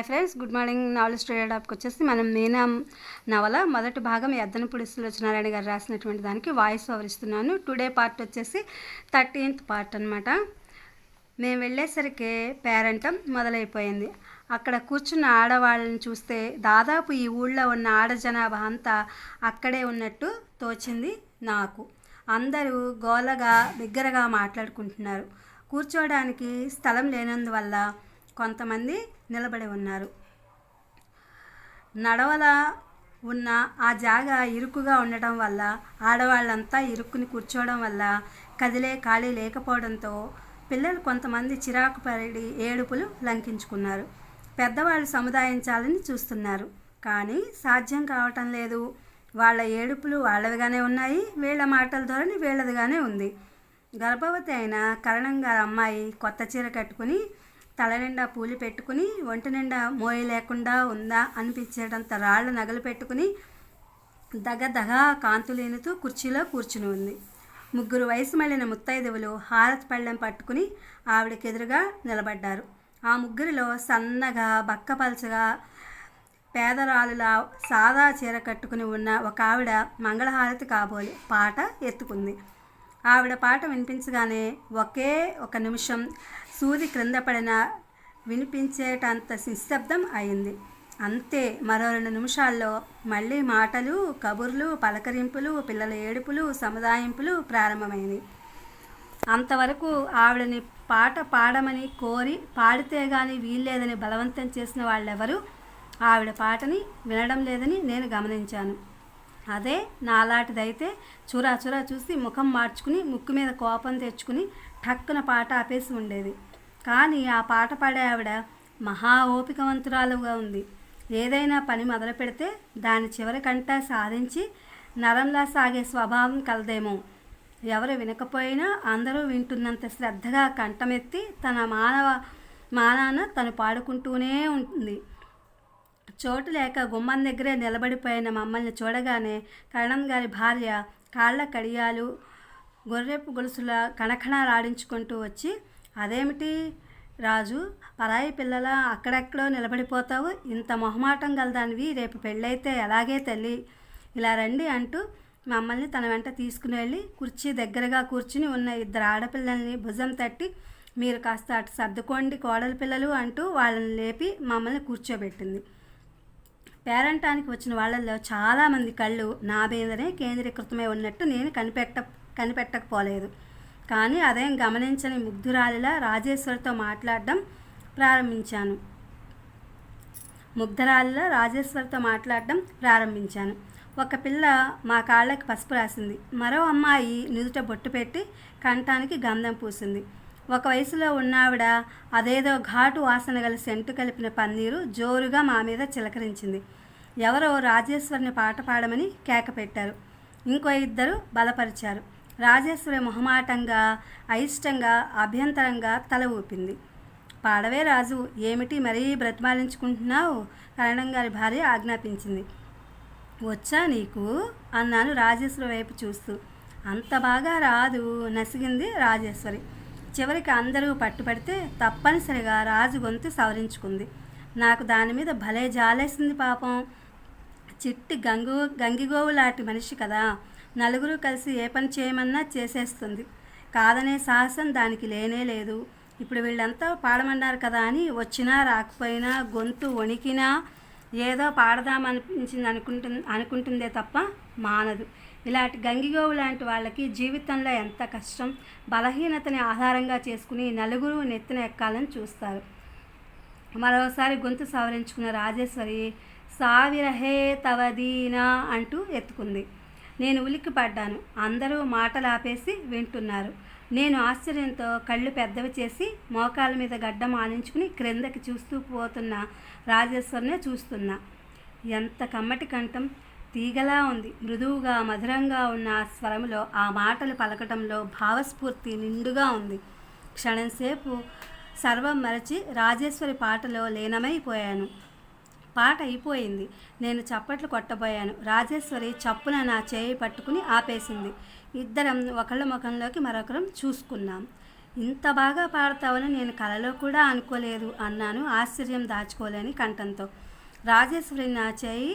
Hi friends, good morning. Novel story డాప్కి వచ్చేసి మనం మీనా నవల మొదటి భాగం ఎద్దనపూడి సులోచనారాయణ గారు రాసినటువంటి దానికి వాయిస్ ఓవర్ ఇస్తున్నాను. టుడే పార్ట్ వచ్చేసి 13th పార్ట్ అనమాట. మేము వెళ్ళేసరికి పేరంటం మొదలైపోయింది. అక్కడ కూర్చున్న ఆడవాళ్ళని చూస్తే దాదాపు ఈ ఊళ్ళో ఉన్న ఆడ జనాభా అంతా అక్కడే ఉన్నట్టు తోచింది నాకు. అందరూ గోలగా బిగ్గరగా మాట్లాడుకుంటున్నారు. కూర్చోవడానికి స్థలం లేనందువల్ల కొంతమంది నిలబడి ఉన్నారు. నడవల ఉన్న ఆ జాగా ఇరుకుగా ఉండటం వల్ల ఆడవాళ్ళంతా ఇరుక్కుని కూర్చోవడం వల్ల కదిలే ఖాళీ లేకపోవడంతో పిల్లలు కొంతమంది చిరాకు పడి ఏడుపులు లంకించుకున్నారు. పెద్దవాళ్ళు సముదాయించాలని చూస్తున్నారు, కానీ సాధ్యం కావటం లేదు. వాళ్ళ ఏడుపులు వాళ్ళవిగానే ఉన్నాయి, వీళ్ళ మాటల ధోరణి వీళ్ళదిగానే ఉంది. గర్భవతి అయిన కరణం గారి అమ్మాయి కొత్త చీర కట్టుకుని తల నిండా పూలు పెట్టుకుని ఒంటి నిండా మోయి లేకుండా ఉందా అనిపించేటంత రాళ్ల నగలు పెట్టుకుని దగదగా కాంతులేనుతూ కుర్చీలో కూర్చుని ఉంది. ముగ్గురు వయసు మళ్ళిన ముత్తైదువులు హారతి పళ్ళెం పట్టుకుని ఆవిడకెదురుగా నిలబడ్డారు. ఆ ముగ్గురిలో సన్నగా బక్కపలచగా పేదరాలులా సాదా చీర కట్టుకుని ఉన్న ఒక ఆవిడ మంగళహారతి కాబోలి పాట ఎత్తుకుంది. ఆవిడ పాట వినిపించగానే ఒకే ఒక నిమిషం సూది క్రింద పడిన వినిపించేటంత నిశ్శబ్దం అయింది. అంతే. మరో 2 నిమిషాల్లో మళ్ళీ మాటలు, కబుర్లు, పలకరింపులు, పిల్లల ఏడుపులు, సముదాయింపులు ప్రారంభమైంది. అంతవరకు ఆవిడని పాట పాడమని కోరి పాడితే గాని వీల్లేదని బలవంతం చేసిన వాళ్ళెవరూ ఆవిడ పాటని వినడం లేదని నేను గమనించాను. అదే నాలాంటిదైతే చురా చూసి ముఖం మార్చుకుని ముక్కు మీద కోపం తెచ్చుకుని ఠక్కున పాట ఆపేసి ఉండేది. కానీ ఆ పాట పాడే ఆవిడ మహా ఓపికవంతురాలుగా ఉంది. ఏదైనా పని మొదలు పెడితే దాని చివరికంటా సాధించి నరంలా సాగే స్వభావం కలదేమో. ఎవరు వినకపోయినా అందరూ వింటున్నంత శ్రద్ధగా కంఠమెత్తి తన మానాన తను పాడుకుంటూనే ఉంటుంది. చోటు లేక గుమ్మం దగ్గరే నిలబడిపోయిన మమ్మల్ని చూడగానే కరణం గారి భార్య కాళ్ళ కడియాలు గొర్రెపు గొలుసుల కణకణలాడించుకుంటూ వచ్చి, అదేమిటి రాజు, పరాయి పిల్లల అక్కడెక్కడో నిలబడిపోతావు, ఇంత మొహమాటం గలదానివి, రేపు పెళ్ళైతే ఎలాగే తల్లి, ఇలా రండి అంటూ మమ్మల్ని తన వెంట తీసుకుని వెళ్ళి కుర్చీ దగ్గరగా కూర్చుని ఉన్న 2 ఆడపిల్లల్ని భుజం తట్టి, మీరు కాస్త అటు సర్దుకోండి కోడలి పిల్లలు అంటూ వాళ్ళని లేపి మమ్మల్ని కూర్చోబెట్టింది. పేరంటానికి వచ్చిన వాళ్ళల్లో చాలామంది కళ్ళు నా మీదనే కేంద్రీకృతమై ఉన్నట్టు నేను కనిపెట్టకపోలేదు. కానీ అదేం గమనించని ముగ్ధురాలిలా రాజేశ్వరితో మాట్లాడడం ప్రారంభించాను. ఒక పిల్ల మా కాళ్ళకి పసుపు రాసింది. మరో అమ్మాయి నుదుట బొట్టు పెట్టి కంఠానికి గంధం పూసింది. ఒక వయసులో ఉన్నావిడ అదేదో ఘాటు వాసన గల సెంటు కలిపిన పన్నీరు జోరుగా మా మీద చిలకరించింది. ఎవరో రాజేశ్వరిని పాట పాడమని కేక పెట్టారు. ఇంకో 2 బలపరిచారు. రాజేశ్వరి మొహమాటంగా, అయిష్టంగా, అభ్యంతరంగా తల ఊపింది. పాడవే రాజు, ఏమిటి మరీ బ్రతిమాలించుకుంటున్నావు? కరణం గారి భార్య ఆజ్ఞాపించింది. వచ్చా నీకు అన్నాను రాజేశ్వరి వైపు చూస్తూ. అంత బాగా రాదు నసిగింది రాజేశ్వరి. చివరికి అందరూ పట్టుపడితే తప్పనిసరిగా రాజు గొంతు సవరించుకుంది. నాకు దాని మీద భలే జాలేసింది. పాపం చిట్టి గంగిగోవు లాంటి మనిషి కదా, నలుగురు కలిసి ఏ పని చేయమన్నా చేసేస్తుంది. కాదనే సాహసం దానికి లేనే లేదు. ఇప్పుడు వీళ్ళంతా పాడమన్నారు కదా అని వచ్చినా రాకపోయినా గొంతు వణికినా ఏదో పాడదామనిపించింది అనుకుంటుందే తప్ప మానదు. ఇలాంటి గంగిగోవు లాంటి వాళ్ళకి జీవితంలో ఎంత కష్టం. బలహీనతని ఆధారంగా చేసుకుని నలుగురు నెత్తిన ఎక్కాలని చూస్తారు. మరోసారి గొంతు సవరించుకున్న రాజేశ్వరి సావిరహే తవదీనా అంటూ ఎత్తుకుంది. నేను ఉలిక్కిపడ్డాను. అందరూ మాటలాపేసి వింటున్నారు. నేను ఆశ్చర్యంతో కళ్ళు పెద్దవి చేసి మోకాల మీద గడ్డం ఆనించుకుని క్రిందకి చూస్తూ పోతున్న రాజేశ్వరినే చూస్తున్నా. ఎంత కమ్మటి కంఠం, తీగలా ఉంది. మృదువుగా మధురంగా ఉన్న ఆ స్వరంలో, ఆ మాటలు పలకటంలో భావస్ఫూర్తి నిండుగా ఉంది. క్షణంసేపు సర్వం మరచి రాజేశ్వరి పాటలో లీనమైపోయాను. పాట అయిపోయింది. నేను చప్పట్లు కొట్టబోయాను. రాజేశ్వరి చప్పున నా చేయి పట్టుకుని ఆపేసింది. 2 ఒకళ్ళ ముఖంలోకి మరొకరం చూసుకున్నాం. ఇంత బాగా పాడతావని నేను కలలో కూడా అనుకోలేదు అన్నాను ఆశ్చర్యం దాచుకోలేని కంఠంతో. రాజేశ్వరి నా చేయి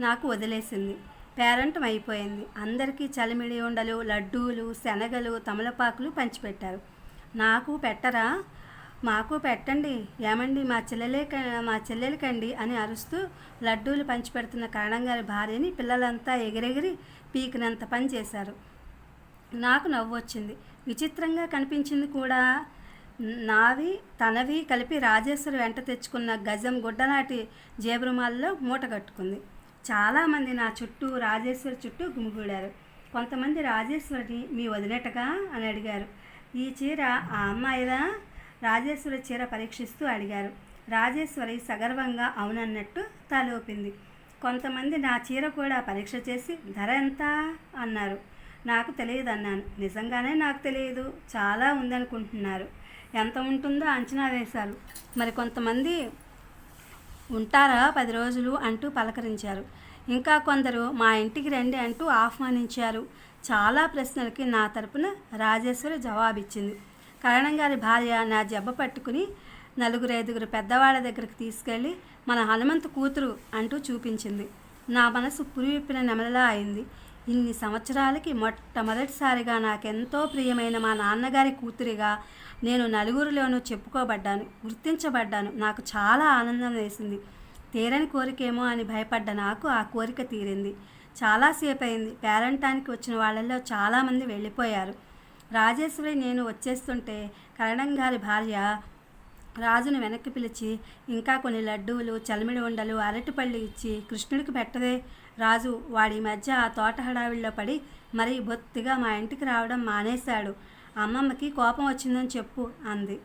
నాకు వదిలేసింది. పేరంటం అయిపోయింది. అందరికీ చలిమిడి ఉండలు, లడ్డూలు, శనగలు, తమలపాకులు పంచిపెట్టారు. నాకు పెట్టరా? మాకు పెట్టండి, ఏమండి మా చెల్లెలకండి అని అరుస్తూ లడ్డూలు పంచిపెడుతున్న కరణంగారి భార్యని పిల్లలంతా ఎగిరెగిరి పీకినంత పని చేశారు. నాకు నవ్వు వచ్చింది. విచిత్రంగా కనిపించింది కూడా. నావి తనవి కలిపి రాజేశ్వరి వెంట తెచ్చుకున్న గజం గుడ్డలాంటి జేబురుమాల్లో మూట కట్టుకుంది. చాలామంది నా చుట్టూ రాజేశ్వరి చుట్టూ గుమిగూడారు. కొంతమంది రాజేశ్వరిని మీ వదిలేటగా అని అడిగారు. ఈ చీర ఆ అమ్మాయిదా? రాజేశ్వరి చీర పరీక్షిస్తూ అడిగారు. రాజేశ్వరి సగర్వంగా అవునన్నట్టు తలూపింది. కొంతమంది నా చీర కూడా పరీక్ష చేసి ధర ఎంత అన్నారు. నాకు తెలియదు అన్నాను. నిజంగానే నాకు తెలియదు, చాలా ఉందనుకుంటున్నారు. ఎంత ఉంటుందో అంచనా వేశారు. మరి కొంతమంది ఉంటారా 10 రోజులు అంటూ పలకరించారు. ఇంకా కొందరు మా ఇంటికి రండి అంటూ ఆహ్వానించారు. చాలా ప్రశ్నలకి నా తరపున రాజేశ్వరి జవాబిచ్చింది. కరణంగారి భార్య నా జబ్బ పట్టుకుని 4-5 పెద్దవాళ్ళ దగ్గరికి తీసుకెళ్ళి మన హనుమంతు కూతురు అంటూ చూపించింది. నా మనసు పురివిప్పిన నెమలలా అయింది. ఇన్ని సంవత్సరాలకి మొట్టమొదటిసారిగా నాకెంతో ప్రియమైన మా నాన్నగారి కూతురిగా నేను నలుగురిలోనూ చెప్పుకోబడ్డాను, గుర్తించబడ్డాను. నాకు చాలా ఆనందం వేసింది. తీరని కోరికేమో అని భయపడ్డ నాకు ఆ కోరిక తీరింది. చాలాసేపు అయింది. పేరంటానికి వచ్చిన వాళ్ళల్లో చాలామంది వెళ్ళిపోయారు. రాజేశ్వరి నేను వచ్చేస్తుంటే కరణంగారి భార్య రాజును వెనక్కి పిలిచి ఇంకా కొన్ని లడ్డూలు, చలిమిడి ఉండలు, అరటిపళ్ళు ఇచ్చి కృష్ణుడికి పెట్టదే రాజు, వాడి మధ్య ఆ తోట హడావిల్లో పడి మరీ బొత్తిగా మా ఇంటికి రావడం మానేశాడు. అమ్మమ్మకి కోపం వచ్చిందని చెప్పు అంది.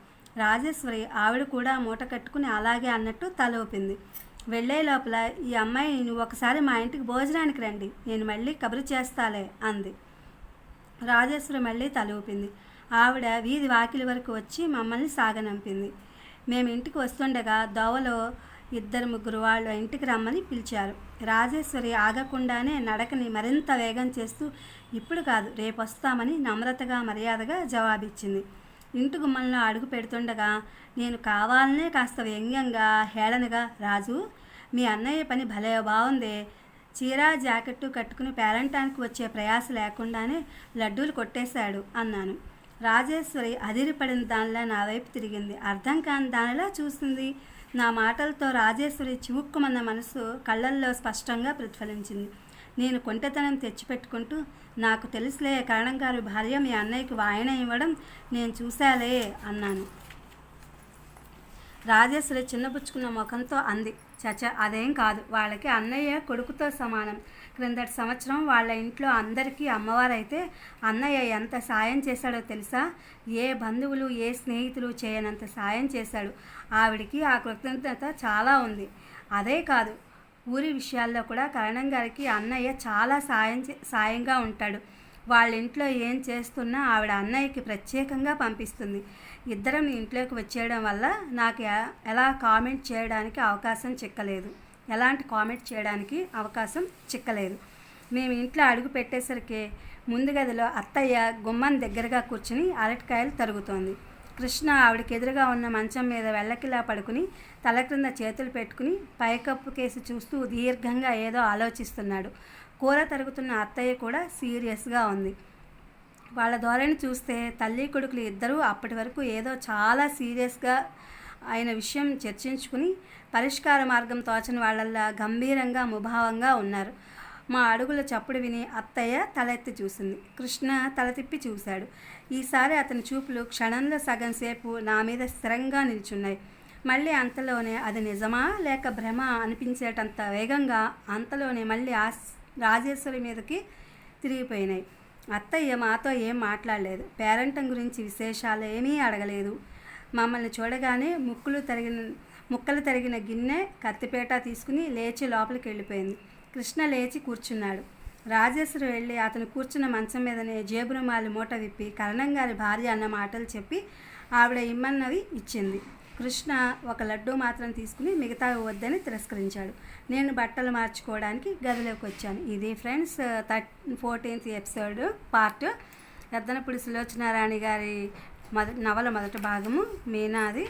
రాజేశ్వరి ఆవిడ కూడా మూట కట్టుకుని అలాగే అన్నట్టు తల ఊపింది. వెళ్ళే లోపల ఈ అమ్మాయి నువ్వు ఒకసారి మా ఇంటికి భోజనానికి రండి, నేను మళ్ళీ కబురు చేస్తాలే అంది. రాజేశ్వరి మళ్ళీ తల ఊపింది. ఆవిడ వీధి వాకిలి వరకు వచ్చి మమ్మల్ని సాగనంపింది. మేము ఇంటికి వస్తుండగా దోవలో 2-3 వాళ్ళు ఇంటికి రమ్మని పిలిచారు. రాజేశ్వరి ఆగకుండానే నడకని మరింత వేగం చేస్తూ ఇప్పుడు కాదు రేపు వస్తామని నమ్రతగా మర్యాదగా జవాబిచ్చింది. ఇంటి గుమ్మంలో అడుగు పెడుతుండగా నేను కావాలనే కాస్త వ్యంగ్యంగా హేళనగా, రాజు మీ అన్నయ్య పని భలే బాగుందే, చీర జాకెట్టు కట్టుకుని పేరంటానికి వచ్చే ప్రయాస లేకుండానే లడ్డూలు కొట్టేశాడు అన్నాను. రాజేశ్వరి అదిరిపడిన దానిలా నా వైపు తిరిగింది. అర్థం కాని దానిలా చూసింది. నా మాటలతో రాజేశ్వరి చివుక్కుమన్న మనసు కళ్ళల్లో స్పష్టంగా ప్రతిఫలించింది. నేను కొంటెతనం తెచ్చిపెట్టుకుంటూ నాకు తెలుసులే, కరణంగారి భార్య మీ అన్నయ్యకి వాయన ఇవ్వడం నేను చూశాలే అన్నాను. రాజేశ్వరి చిన్నపుచ్చుకున్న ముఖంతో అంది, చచ అదేం కాదు, వాళ్ళకి అన్నయ్య కొడుకుతో సమానం. క్రిందటి సంవత్సరం వాళ్ళ ఇంట్లో అందరికీ అమ్మవారైతే అన్నయ్య ఎంత సాయం చేశాడో తెలుసా? ఏ బంధువులు ఏ స్నేహితులు చేయనంత సాయం చేశాడు. ఆవిడికి ఆ కృతజ్ఞత చాలా ఉంది. అదే కాదు, ఊరి విషయాల్లో కూడా కరణంగారికి అన్నయ్య చాలా సాయంగా ఉంటాడు. వాళ్ళ ఇంట్లో ఏం చేస్తున్నా ఆవిడ అన్నయ్యకి ప్రత్యేకంగా పంపిస్తుంది. ఇద్దరం ఇంట్లోకి వచ్చేయడం వల్ల నాకు ఎలాంటి కామెంట్ చేయడానికి అవకాశం చిక్కలేదు. మేము ఇంట్లో అడుగు పెట్టేసరికి ముందు గదిలో అత్తయ్య గుమ్మం దగ్గరగా కూర్చుని అరటికాయలు తరుగుతోంది. కృష్ణ ఆవిడకి ఎదురుగా ఉన్న మంచం మీద వెల్లకిలా పడుకుని తల క్రింద చేతులు పెట్టుకుని పైకప్పు కేసి చూస్తూ దీర్ఘంగా ఏదో ఆలోచిస్తున్నాడు. కూర తరుగుతున్న అత్తయ్య కూడా సీరియస్గా ఉంది. వాళ్ళ ధోరణి చూస్తే తల్లి కొడుకులు ఇద్దరూ అప్పటి వరకు ఏదో చాలా సీరియస్గా అయిన విషయం చర్చించుకుని పరిష్కార మార్గం తోచని వాళ్ళల్లా గంభీరంగా ముభావంగా ఉన్నారు. మా అడుగుల చప్పుడు విని అత్తయ్య తలెత్తి చూసింది. కృష్ణ తల తిప్పి చూశాడు. ఈసారి అతని చూపులు క్షణంలో సగం సేపు నా మీద స్థిరంగా నిల్చున్నాయి. మళ్ళీ అంతలోనే అది నిజమా లేక భ్రమ అనిపించేటంత వేగంగా అంతలోనే మళ్ళీ రాజేశ్వరి మీదకి తిరిగిపోయినాయి. అత్తయ్య మాతో ఏం మాట్లాడలేదు. పేరంటం గురించి విశేషాలు ఏమీ అడగలేదు. మమ్మల్ని చూడగానే ముక్కలు తరిగిన గిన్నె కత్తిపేట తీసుకుని లేచి లోపలికి వెళ్ళిపోయింది. కృష్ణ లేచి కూర్చున్నాడు. రాజేశ్వరి వెళ్ళి అతను కూర్చున్న మంచం మీదనే జేబురుమాలి మూట విప్పి కరణంగారి భార్య అన్న మాటలు చెప్పి ఆవిడ ఇమ్మన్నవి ఇచ్చింది. కృష్ణ ఒక లడ్డూ మాత్రం తీసుకుని మిగతా వద్దని తిరస్కరించాడు. నేను బట్టలు మార్చుకోవడానికి గదిలోకి వచ్చాను. ఇది friends 14th episode part. Yaddanapudi Sulochana Rani గారి నవల మొదటి భాగము మీనాది.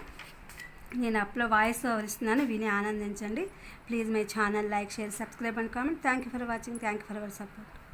నేను అప్లో వాయిస్ ఓవర్ ఇస్తున్నాను, విని ఆనందించండి. Please my channel like, share, subscribe and comment. Thank you for watching. Thank you for our support.